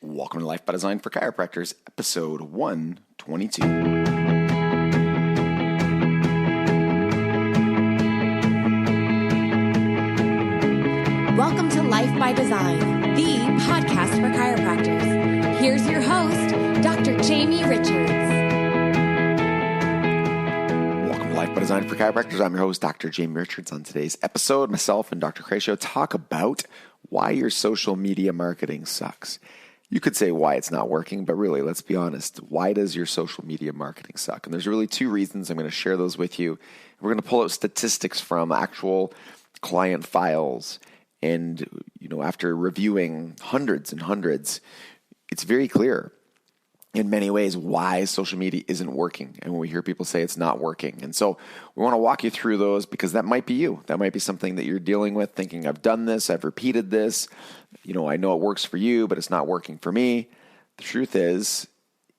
Welcome to Life by Design for Chiropractors, episode 122. Welcome to Life by Design, the podcast for chiropractors. Here's your host, Dr. Jamie Richards. Welcome to Life by Design for Chiropractors. I'm your host, Dr. Jamie Richards. On today's episode, myself and Dr. Crescio talk about why your social media marketing sucks. You could say why it's not working, but really, let's be honest. Why does your social media marketing suck? And there's really two reasons. I'm going to share those with you. We're going to pull out statistics from actual client files. And, after reviewing hundreds and hundreds, it's very clear in many ways why social media isn't working. And when we hear people say it's not working. And so we want to walk you through those because that might be you. That might be something that you're dealing with, thinking I've done this, I've repeated this. I know it works for you, but it's not working for me. The truth is,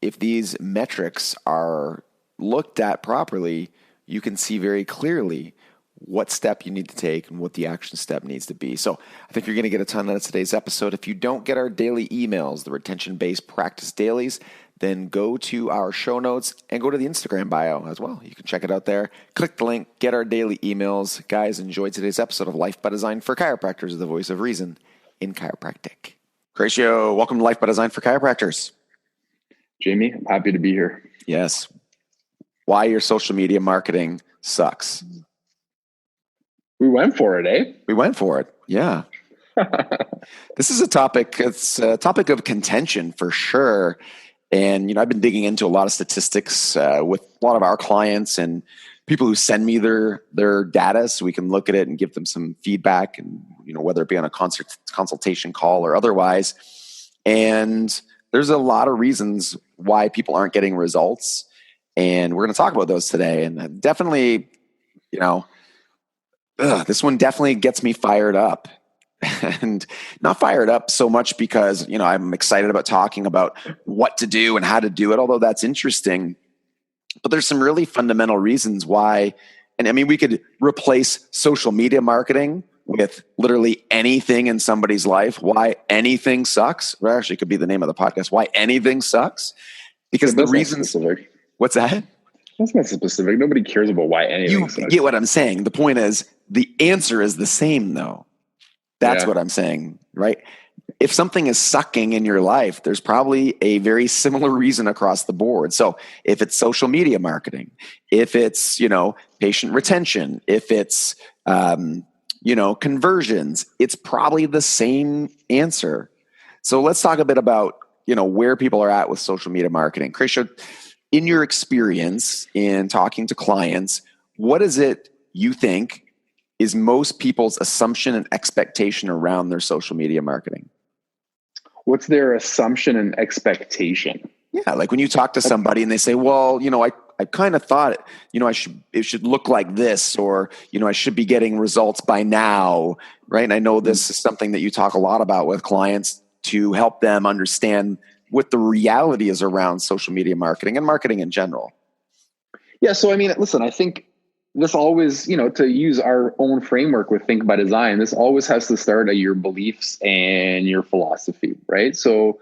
if these metrics are looked at properly, you can see very clearly what step you need to take and what the action step needs to be. So I think you're going to get a ton out of today's episode. If you don't get our daily emails, the retention-based practice dailies, then go to our show notes and go to the Instagram bio as well. You can check it out there. Click the link, get our daily emails. Guys, enjoy today's episode of Life by Design for Chiropractors, the voice of reason in chiropractic. Crescio, welcome to Life by Design for Chiropractors. Jamie, I'm happy to be here. Yes. Why your social media marketing sucks. We went for it, eh? We went for it. Yeah. This is a topic, it's a topic of contention for sure. And, I've been digging into a lot of statistics with a lot of our clients and people who send me their data so we can look at it and give them some feedback and, whether it be on a consultation call or otherwise. And there's a lot of reasons why people aren't getting results. And we're going to talk about those today. And definitely, this one definitely gets me fired up. And not fired up so much because, I'm excited about talking about what to do and how to do it, although that's interesting. But there's some really fundamental reasons why. And we could replace social media marketing with literally anything in somebody's life. Why anything sucks. Or actually, it could be the name of the podcast. Why anything sucks. Because the reasons. What's that? That's not specific. Nobody cares about why anything sucks. You get what I'm saying. The point is, the answer is the same, though. That's what I'm saying, right? If something is sucking in your life, there's probably a very similar reason across the board. So if it's social media marketing, if it's, patient retention, if it's, conversions, it's probably the same answer. So let's talk a bit about, where people are at with social media marketing. Crescio, in your experience in talking to clients, what is it you think is most people's assumption and expectation around their social media marketing? What's their assumption and expectation? Yeah, like when you talk to somebody and they say, well, I kind of thought, it should look like this, or, I should be getting results by now, right? And I know this is something that you talk a lot about with clients to help them understand what the reality is around social media marketing and marketing in general. Yeah, so listen, I think this always, to use our own framework with Think by Design, this always has to start at your beliefs and your philosophy, right? So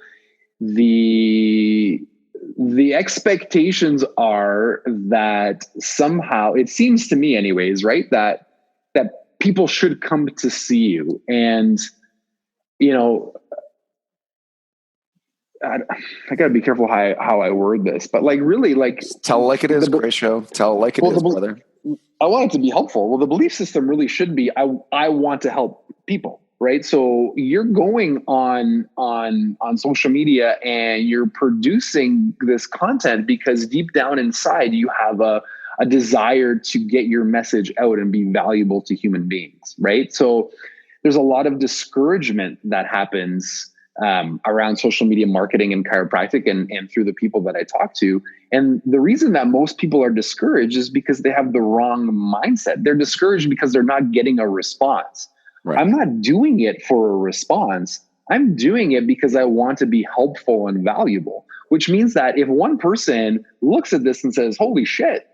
the expectations are that somehow, it seems to me anyways, right, that people should come to see you. And, I got to be careful how I word this, but really tell it like it is, Crescio. Tell it like it is, brother. I want it to be helpful. Well, the belief system really should be, I want to help people, right? So you're going on social media and you're producing this content because deep down inside you have a desire to get your message out and be valuable to human beings, right? So there's a lot of discouragement that happens around social media marketing and chiropractic and through the people that I talk to. And the reason that most people are discouraged is because they have the wrong mindset. They're discouraged because they're not getting a response. Right. I'm not doing it for a response. I'm doing it because I want to be helpful and valuable, which means that if one person looks at this and says, holy shit,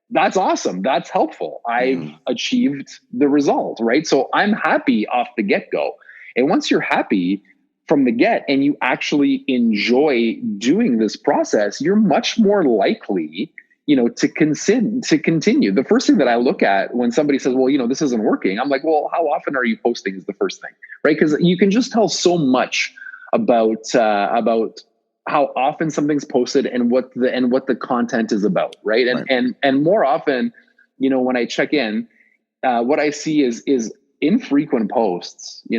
that's awesome, that's helpful, I've achieved the result, right? So I'm happy off the get-go. And once you're happy, from the get and you actually enjoy doing this process, you're much more likely, to continue. The first thing that I look at when somebody says, well, this isn't working, I'm like, well, how often are you posting is the first thing, right? Because you can just tell so much about how often something's posted and what the content is about, right? And more often, when I check in, what I see is infrequent posts. The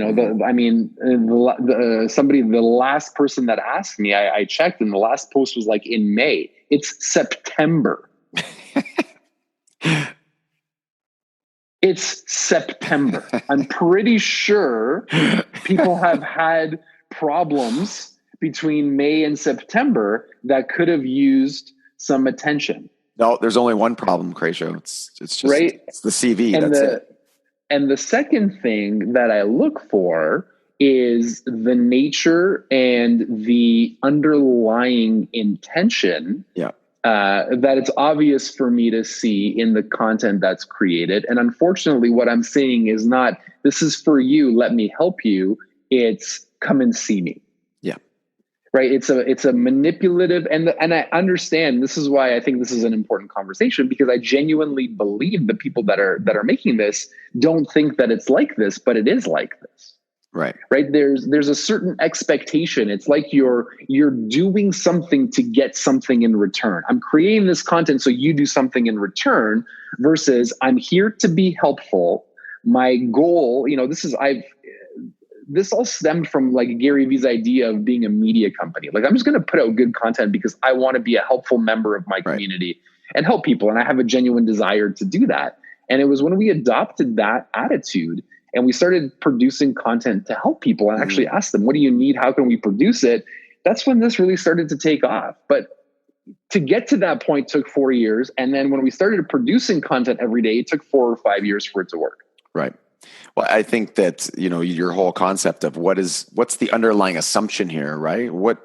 last person that asked me, I checked, and the last post was like in May. It's September. It's September. I'm pretty sure people have had problems between May and September that could have used some attention. No, there's only one problem, Cratio. It's just right. It's the CV. That's it. And the second thing that I look for is the nature and the underlying intention. Yeah. That it's obvious for me to see in the content that's created. And unfortunately, what I'm seeing is not, this is for you, let me help you. It's come and see me. Yeah. Right. It's a manipulative, and I understand, this is why I think this is an important conversation, because I genuinely believe the people that are making this don't think that it's like this, but it is like this. Right. Right. There's a certain expectation. It's like you're doing something to get something in return. I'm creating this content so you do something in return, versus I'm here to be helpful. My goal, this all stemmed from like Gary Vee's idea of being a media company. Like, I'm just going to put out good content because I want to be a helpful member of my community and help people. And I have a genuine desire to do that. And it was when we adopted that attitude and we started producing content to help people and actually ask them, what do you need? How can we produce it? That's when this really started to take off. But to get to that point took 4 years. And then when we started producing content every day, it took 4 or 5 years for it to work. Right. Well, I think that, your whole concept of what's the underlying assumption here, right? What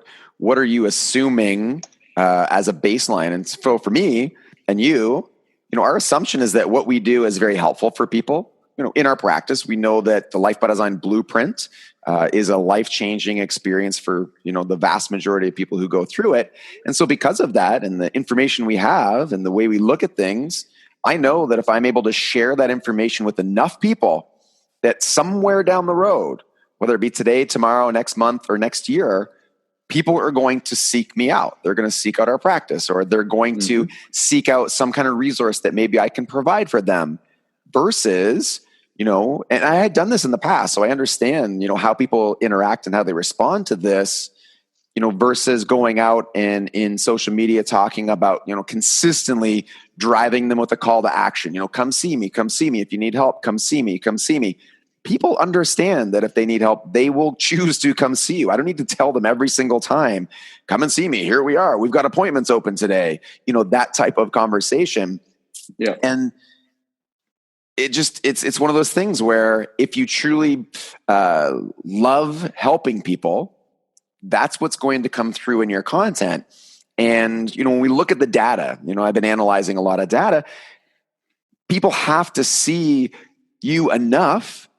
are you assuming as a baseline? And so for me and you, our assumption is that what we do is very helpful for people. In our practice, we know that the Life by Design blueprint is a life-changing experience for, the vast majority of people who go through it. And so because of that and the information we have and the way we look at things, I know that if I'm able to share that information with enough people, that somewhere down the road, whether it be today, tomorrow, next month, or next year, people are going to seek me out. They're going to seek out our practice, or they're going to seek out some kind of resource that maybe I can provide for them, versus, and I had done this in the past, so I understand, how people interact and how they respond to this, versus going out and in social media talking about, consistently driving them with a call to action, come see me. If you need help, come see me. People understand that if they need help, they will choose to come see you. I don't need to tell them every single time, come and see me. Here we are. We've got appointments open today. That type of conversation. Yeah. And it's one of those things where if you truly love helping people, that's what's going to come through in your content. And, when we look at the data, I've been analyzing a lot of data. People have to see you enough,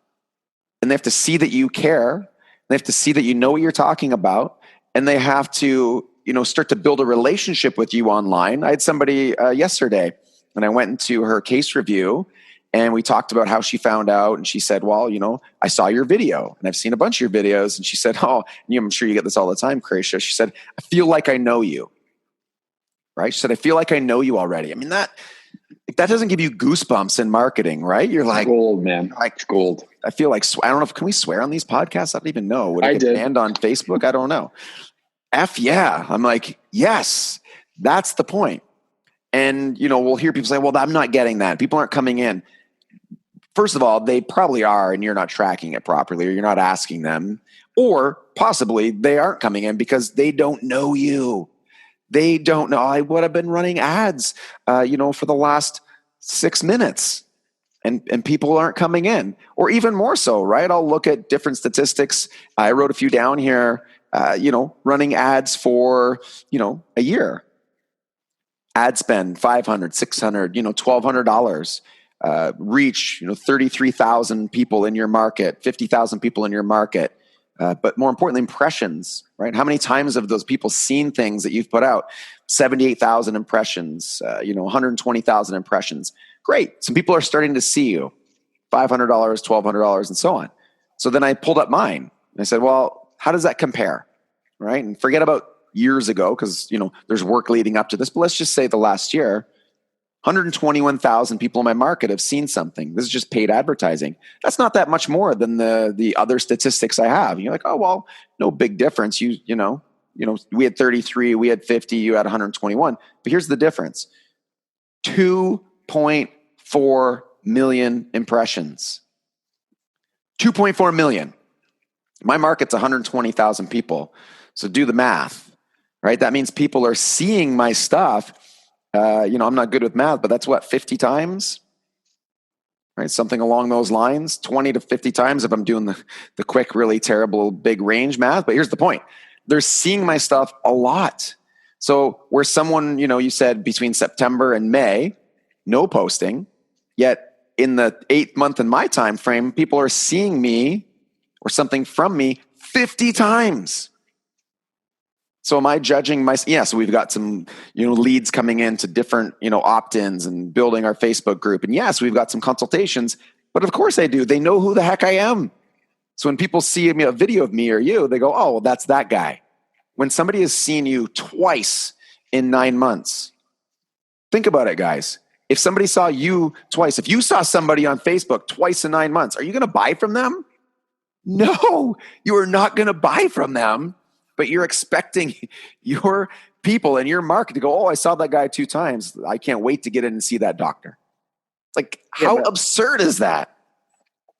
and they have to see that you care. They have to see that you know what you're talking about, and they have to, start to build a relationship with you online. I had somebody yesterday, and I went into her case review, and we talked about how she found out, and she said, well, I saw your video and I've seen a bunch of your videos. And she said, I'm sure you get this all the time, Cratio. She said, I feel like I know you, right? She said, I feel like I know you already. I mean, if that doesn't give you goosebumps in marketing, right? You're like, gold, man. It's gold. I feel like, I don't know can we swear on these podcasts? I don't even know. Would it get banned on Facebook? I don't know. Yeah. I'm like, yes, that's the point. And, we'll hear people say, well, I'm not getting that. People aren't coming in. First of all, they probably are, and you're not tracking it properly, or you're not asking them, or possibly they aren't coming in because they don't know you. They don't know. I would have been running ads, for the last 6 minutes, and people aren't coming in, or even more so, right? I'll look at different statistics. I wrote a few down here, running ads for, a year. Ad spend, $500, $600, $1,200. Reach, 33,000 people in your market, 50,000 people in your market. but more importantly, impressions, right? How many times have those people seen things that you've put out? 78,000 impressions, 120,000 impressions. Great. Some people are starting to see you. $500, $1,200, and so on. So then I pulled up mine and I said, well, how does that compare? Right? And forget about years ago, because, there's work leading up to this, but let's just say the last year, 121,000 people in my market have seen something. This is just paid advertising. That's not that much more than the other statistics I have. And you're like, oh, well, no big difference. We had 33, we had 50, you had 121. But here's the difference. 2.4 million impressions. 2.4 million. My market's 120,000 people. So do the math, right? That means people are seeing my stuff. I'm not good with math, but that's what, 50 times, right? Something along those lines, 20 to 50 times if I'm doing the quick, really terrible, big range math. But here's the point. They're seeing my stuff a lot. So where someone, you said between September and May, no posting, yet in the 8th month in my time frame, people are seeing me or something from me 50 times. So am I judging so we've got some, leads coming into different, opt-ins and building our Facebook group. And yes, we've got some consultations, but of course I do. They know who the heck I am. So when people see a video of me or you, they go, oh, well, that's that guy. When somebody has seen you twice in 9 months, think about it, guys. If somebody saw you twice, if you saw somebody on Facebook twice in 9 months, are you going to buy from them? No, you are not going to buy from them. But you're expecting your people in your market to go, oh, I saw that guy 2 times. I can't wait to get in and see that doctor. Like, how absurd is that?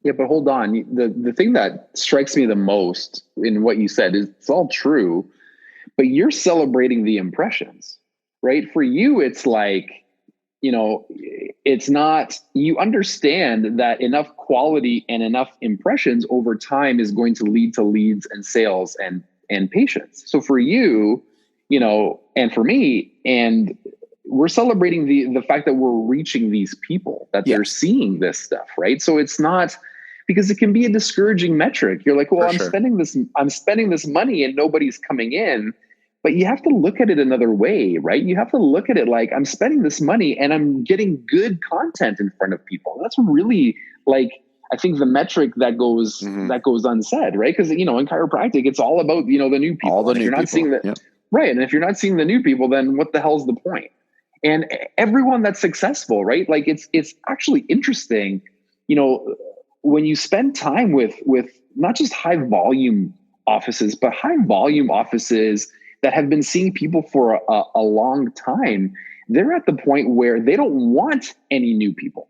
Yeah, but hold on. The thing that strikes me the most in what you said is it's all true, but you're celebrating the impressions, right? For you, it's like, it's not, you understand that enough quality and enough impressions over time is going to lead to leads and sales and patients. So for you, and for me, and we're celebrating the fact that we're reaching these people, that they're seeing this stuff, right? So it's not, because it can be a discouraging metric. You're like, well, I'm spending this money and nobody's coming in. But you have to look at it another way, right? You have to look at it like, I'm spending this money and I'm getting good content in front of people. That's really I think the metric that goes unsaid, right? Because in chiropractic, it's all about the new people. All the new people. Not seeing right, and if you're not seeing the new people, then what the hell's the point? And everyone that's successful, right? Like it's actually interesting, when you spend time with not just high volume offices, but high volume offices that have been seeing people for a long time. They're at the point where they don't want any new people.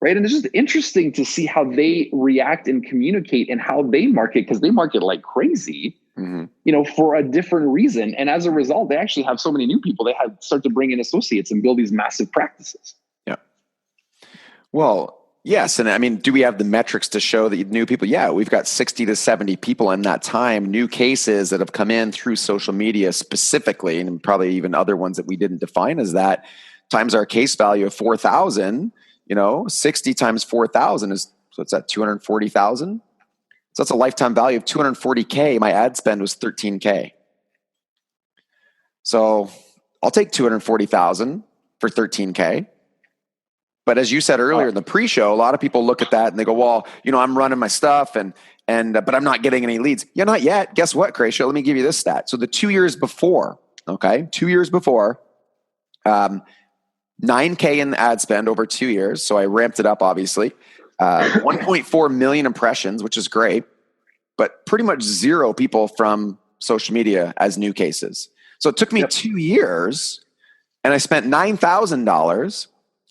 Right. And it's just interesting to see how they react and communicate and how they market, because they market like crazy, for a different reason. And as a result, they actually have so many new people. They start to bring in associates and build these massive practices. Yeah. Well, yes. And I mean, do we have the metrics to show that new people? Yeah, we've got 60 to 70 people in that time, new cases that have come in through social media specifically, and probably even other ones that we didn't define as that, times our case value of 4,000. 60 times 4,000 is, so it's at 240,000. So that's a lifetime value of 240K. My ad spend was 13K. So I'll take 240,000 for 13K. But as you said earlier in the pre-show, a lot of people look at that and they go, well, I'm running my stuff but I'm not getting any leads. Yeah, not yet. Guess what, Kraysha? Let me give you this stat. So the 2 years before, 9K in ad spend over 2 years. So I ramped it up, obviously. 1.4 million impressions, which is great, but pretty much 0 people from social media as new cases. So it took me 2 years, and I spent $9,000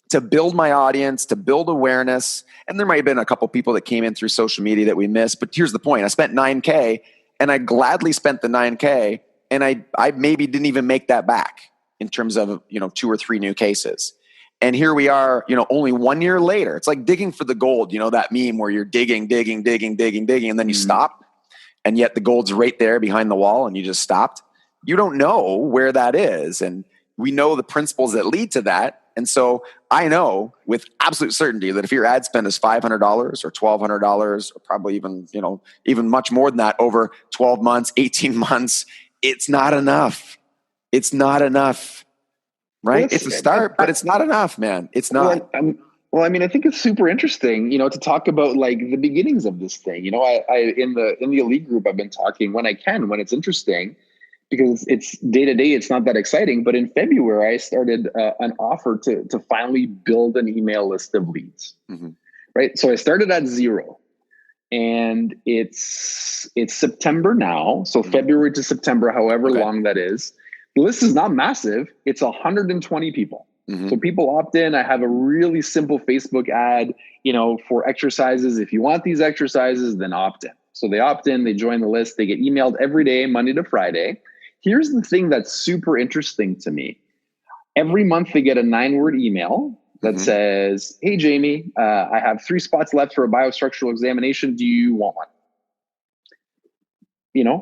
to build my audience, to build awareness. And there might have been a couple people that came in through social media that we missed. But here's the point. I spent 9K, and I gladly spent the 9K, and I maybe didn't even make that back in terms of, 2 or 3 new cases. And here we are, only 1 year later. It's like digging for the gold, that meme where you're digging, and then you stop. And yet the gold's right there behind the wall and you just stopped. You don't know where that is. And we know the principles that lead to that. And so I know with absolute certainty that if your ad spend is $500 or $1,200 or probably even much more than that over 12 months, 18 months, it's not enough. It's not enough, right? Well, it's a start, but it's not enough, man. It's not. Well, I mean, I think it's super interesting, to talk about like the beginnings of this thing. I in the elite group, I've been talking when it's interesting, because it's day to day. It's not that exciting. But in February, I started an offer to finally build an email list of leads. Mm-hmm. Right. So I started at 0, and it's September now. So mm-hmm. February to September, however long that is. The list is not massive. It's 120 people. Mm-hmm. So people opt in. I have a really simple Facebook ad, for exercises. If you want these exercises, then opt in. So they opt in, they join the list, they get emailed every day, Monday to Friday. Here's the thing that's super interesting to me. Every month they get a 9-word email that mm-hmm. says, "Hey, Jamie, I have 3 spots left for a biostructural examination. Do you want one?"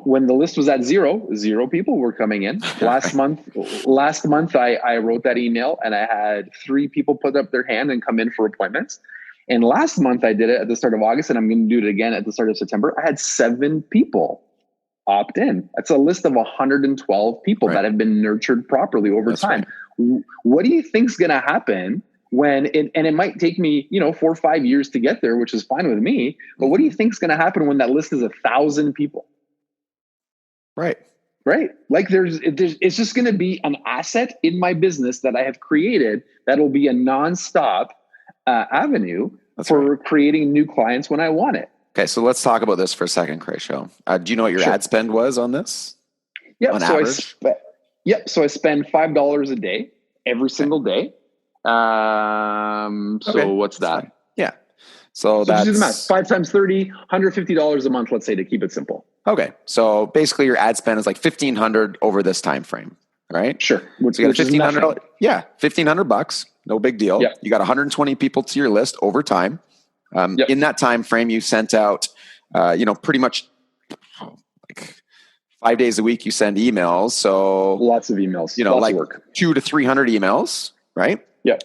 When the list was at 0 people were coming in. Last month, I wrote that email and I had 3 people put up their hand and come in for appointments. And last month I did it at the start of August, and I'm going to do it again at the start of September. I had 7 people opt in. That's a list of 112 people that have been nurtured properly over time. Right. What do you think's going to happen when and it might take me, 4 or 5 years to get there, which is fine with me. But what do you think's going to happen when that list is 1,000 people? Right. Like it's just going to be an asset in my business that I have created that'll be a nonstop avenue for creating new clients when I want it. Okay, so let's talk about this for a second, Crayshow. Do you know what your ad spend was on this? Yeah, on average? So I spend $5 a day every single day. So what's that? Fine. Yeah. So that's just do the math. 5 times 30, $150 a month, let's say, to keep it simple. Okay. So basically your ad spend is like $1,500 over this time frame, right? Sure. So you got $1,500. Yeah. $1,500. No big deal. Yep. You got 120 people to your list over time. In that time frame, you sent out, pretty much like 5 days a week, you send emails. So lots of emails, lots like of work. 200 to 300 emails, right? Yep.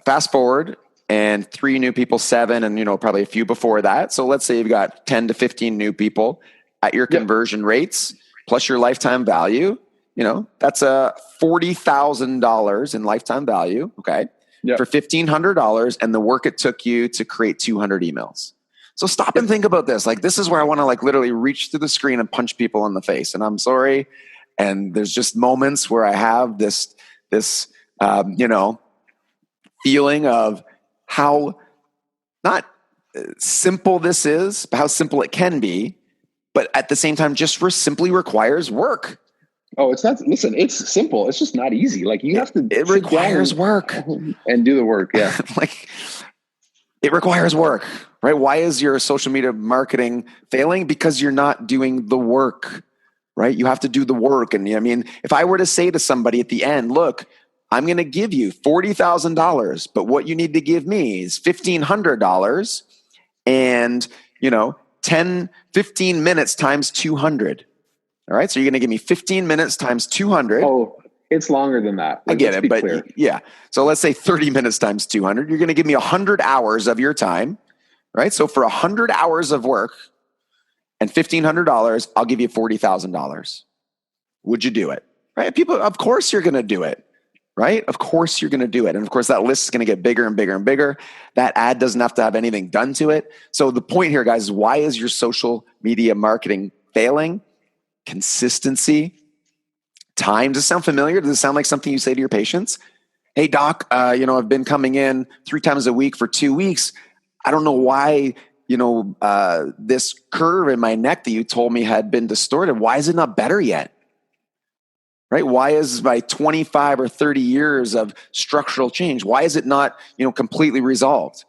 Fast forward and 3 new people, 7, and, probably a few before that. So let's say you've got 10 to 15 new people at your conversion rates plus your lifetime value. That's $40,000 in lifetime value. Okay. For $1,500 and the work it took you to create 200 emails. So stop and think about this. Like, this is where I want to literally reach through the screen and punch people in the face. And I'm sorry. And there's just moments where I have this feeling of how not simple this is, but how simple it can be, but at the same time, just simply requires work. Oh, it's not. Listen, it's simple. It's just not easy. Like you have to. It requires work and do the work. Yeah, it requires work, right? Why is your social media marketing failing? Because you're not doing the work, right? You have to do the work. And if I were to say to somebody at the end, look, I'm going to give you $40,000, but what you need to give me is $1,500 and 15 minutes times 200. All right. So you're going to give me 15 minutes times 200. Oh, it's longer than that. I get it. But clear. Yeah. So let's say 30 minutes times 200. You're going to give me 100 hours of your time. Right. So for 100 hours of work and $1,500, I'll give you $40,000. Would you do it? Right. People, of course you're going to do it. Right. Of course you're going to do it. And of course that list is going to get bigger and bigger and bigger. That ad doesn't have to have anything done to it. So the point here, guys, is why is your social media marketing failing? Consistency, time. Does it sound familiar? Does it sound like something you say to your patients? Hey, doc, I've been coming in 3 times a week for 2 weeks. I don't know why, this curve in my neck that you told me had been distorted. Why is it not better yet? Right? Why is my 25 or 30 years of structural change, why is it not, completely resolved?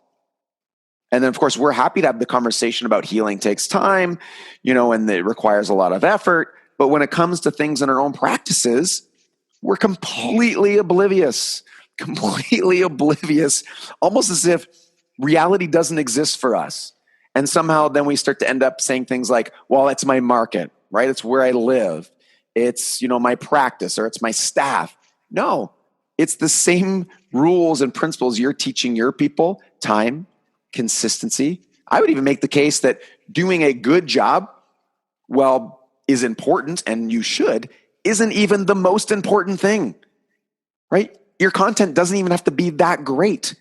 And then, of course, we're happy to have the conversation about healing takes time, and it requires a lot of effort. But when it comes to things in our own practices, we're completely oblivious, almost as if reality doesn't exist for us. And somehow then we start to end up saying things like, well, it's my market, right? It's where I live. It's, my practice, or it's my staff. No, It's the same rules and principles you're teaching your people: time, consistency. I would even make the case that doing a good job, well, is important, and you should, isn't even the most important thing, right? Your content doesn't even have to be that great.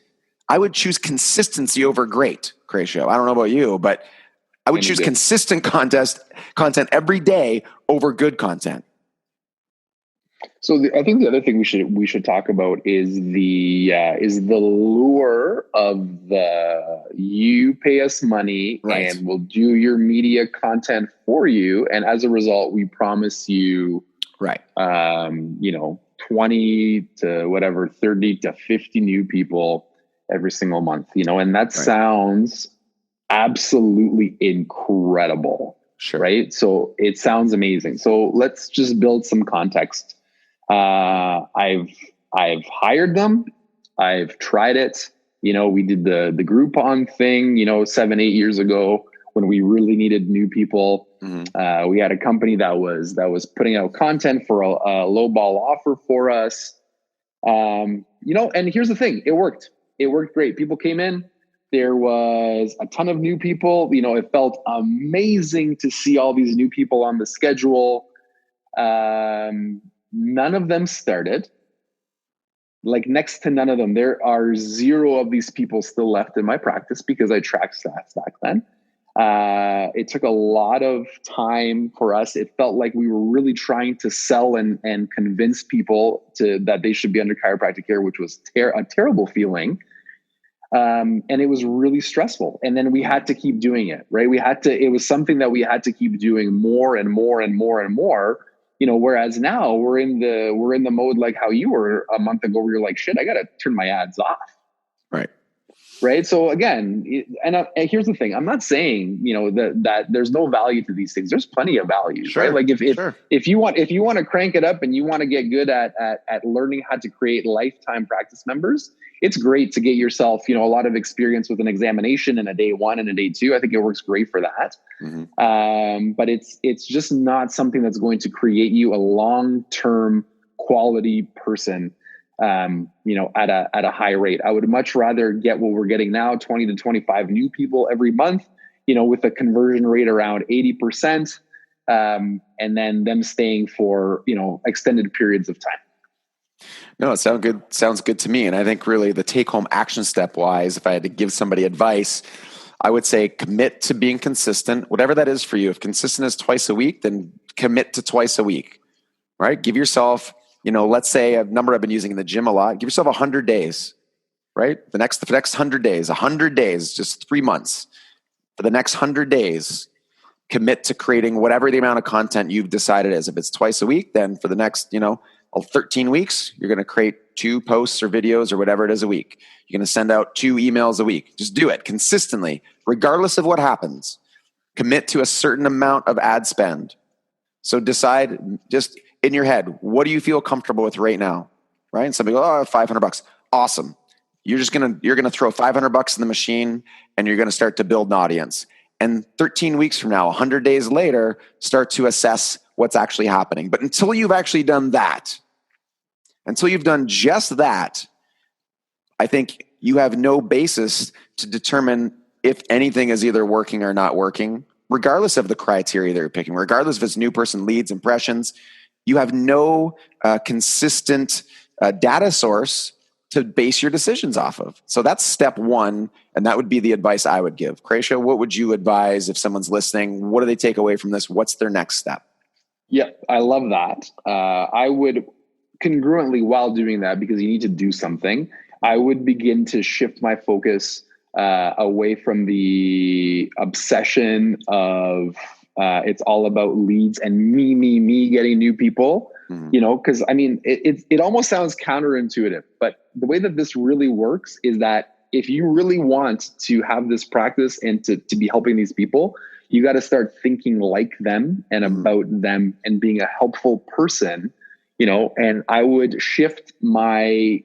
I would choose consistency over great, Cratio. I don't know about you, but I would choose consistent content every day over good content. So I think the other thing we should talk about is the lure of the you pay us money, right, and we'll do your media content for you, and as a result, we promise you, right, 20 to whatever, 30 to 50 new people every single month, and that sounds absolutely incredible. Sure. Right. So it sounds amazing. So let's just build some context. I've hired them. I've tried it. We did the Groupon thing, 7-8 years ago when we really needed new people. Mm-hmm. We had a company that was putting out content for a low ball offer for us. And here's the thing. It worked. It worked great. People came in. There was a ton of new people. It felt amazing to see all these new people on the schedule. None of them started. Like next to none of them. There are 0 of these people still left in my practice because I tracked stats back then. It took a lot of time for us. It felt like we were really trying to sell and convince people that they should be under chiropractic care, which was a terrible feeling. And it was really stressful. And then we had to keep doing it, right? It was something that we had to keep doing more and more and more and more. Whereas now we're in the mode like how you were a month ago, where you're like, shit, I got to turn my ads off. Right. Right. So again, and here's the thing. I'm not saying, that there's no value to these things. There's plenty of value, sure, right? Like sure. if you want to crank it up and you want to get good at learning how to create lifetime practice members, it's great to get yourself, a lot of experience with an examination in a day 1 and a day 2. I think it works great for that. Mm-hmm. But it's just not something that's going to create you a long-term quality person, at a high rate. I would much rather get what we're getting now, 20 to 25 new people every month, with a conversion rate around 80%, and then them staying for, extended periods of time. No, it sounds good to me. And I think really the take-home action step wise, if I had to give somebody advice, I would say commit to being consistent, whatever that is for you. If consistent is twice a week, then commit to twice a week, right? Give yourself, let's say a number I've been using in the gym a lot. Give yourself 100 days, right? The next 100 days, just 3 months. For the next 100 days, commit to creating whatever the amount of content you've decided is. If it's twice a week, then for the next, 13 weeks, you're going to create 2 posts or videos or whatever it is a week. You're going to send out 2 emails a week. Just do it consistently, regardless of what happens. Commit to a certain amount of ad spend. So decide just in your head, what do you feel comfortable with right now? Right? And somebody go, $500. Awesome. You're going to throw $500 in the machine and you're going to start to build an audience. And 13 weeks from now, 100 days later, start to assess what's actually happening. But until you've actually done that, until you've done just that, I think you have no basis to determine if anything is either working or not working, regardless of the criteria they're picking, regardless if it's new person leads, impressions. You have no consistent data source to base your decisions off of. So that's step 1, and that would be the advice I would give. Cratio, what would you advise if someone's listening? What do they take away from this? What's their next step? Yeah, I love that. I would congruently, while doing that, because you need to do something, I would begin to shift my focus away from the obsession of it's all about leads and me getting new people, because it almost sounds counterintuitive, but the way that this really works is that if you really want to have this practice and to be helping these people, you got to start thinking like them and about them and being a helpful person, and I would shift my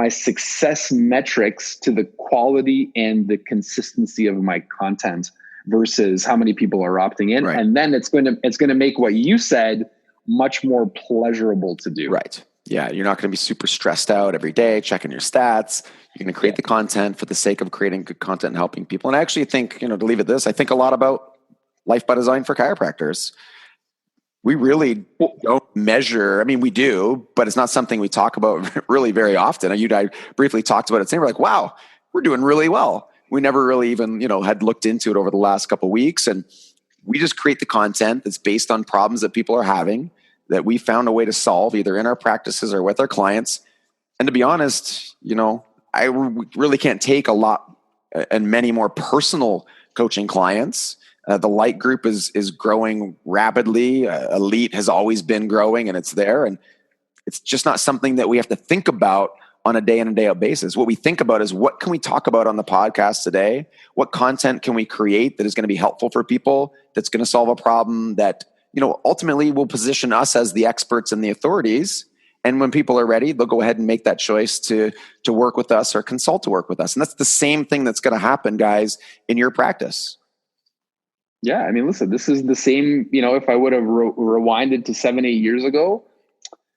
success metrics to the quality and the consistency of my content versus how many people are opting in. Right. And then it's going to make what you said much more pleasurable to do. Right. Yeah, you're not going to be super stressed out every day, checking your stats. You're going to create the content for the sake of creating good content and helping people. And I actually think, to leave it this, I think a lot about Life by Design for chiropractors. We really don't measure. I mean, we do, but it's not something we talk about really very often. You and I briefly talked about it today. We're like, wow, we're doing really well. We never really even, had looked into it over the last couple of weeks. And we just create the content that's based on problems that people are having that we found a way to solve either in our practices or with our clients. And to be honest, I really can't take a lot and many more personal coaching clients. The light group is growing rapidly. Elite has always been growing, and it's there. And it's just not something that we have to think about on a day in and day out basis. What we think about is, what can we talk about on the podcast today? What content can we create that is going to be helpful for people, that's going to solve a problem that, ultimately will position us as the experts and the authorities. And when people are ready, they'll go ahead and make that choice to work with us or consult to work with us. And that's the same thing that's going to happen, guys, in your practice. Yeah. I mean, listen, this is the same, if I would have rewinded to 7-8 years ago,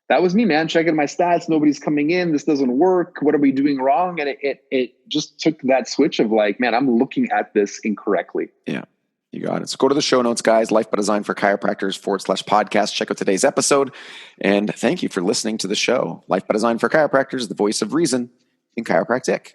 that was me, man, checking my stats. Nobody's coming in. This doesn't work. What are we doing wrong? And it just took that switch of like, man, I'm looking at this incorrectly. Yeah, you got it. So go to the show notes, guys, Life by Design for Chiropractors /podcast. Check out today's episode. And thank you for listening to the show. Life by Design for Chiropractors, the voice of reason in chiropractic.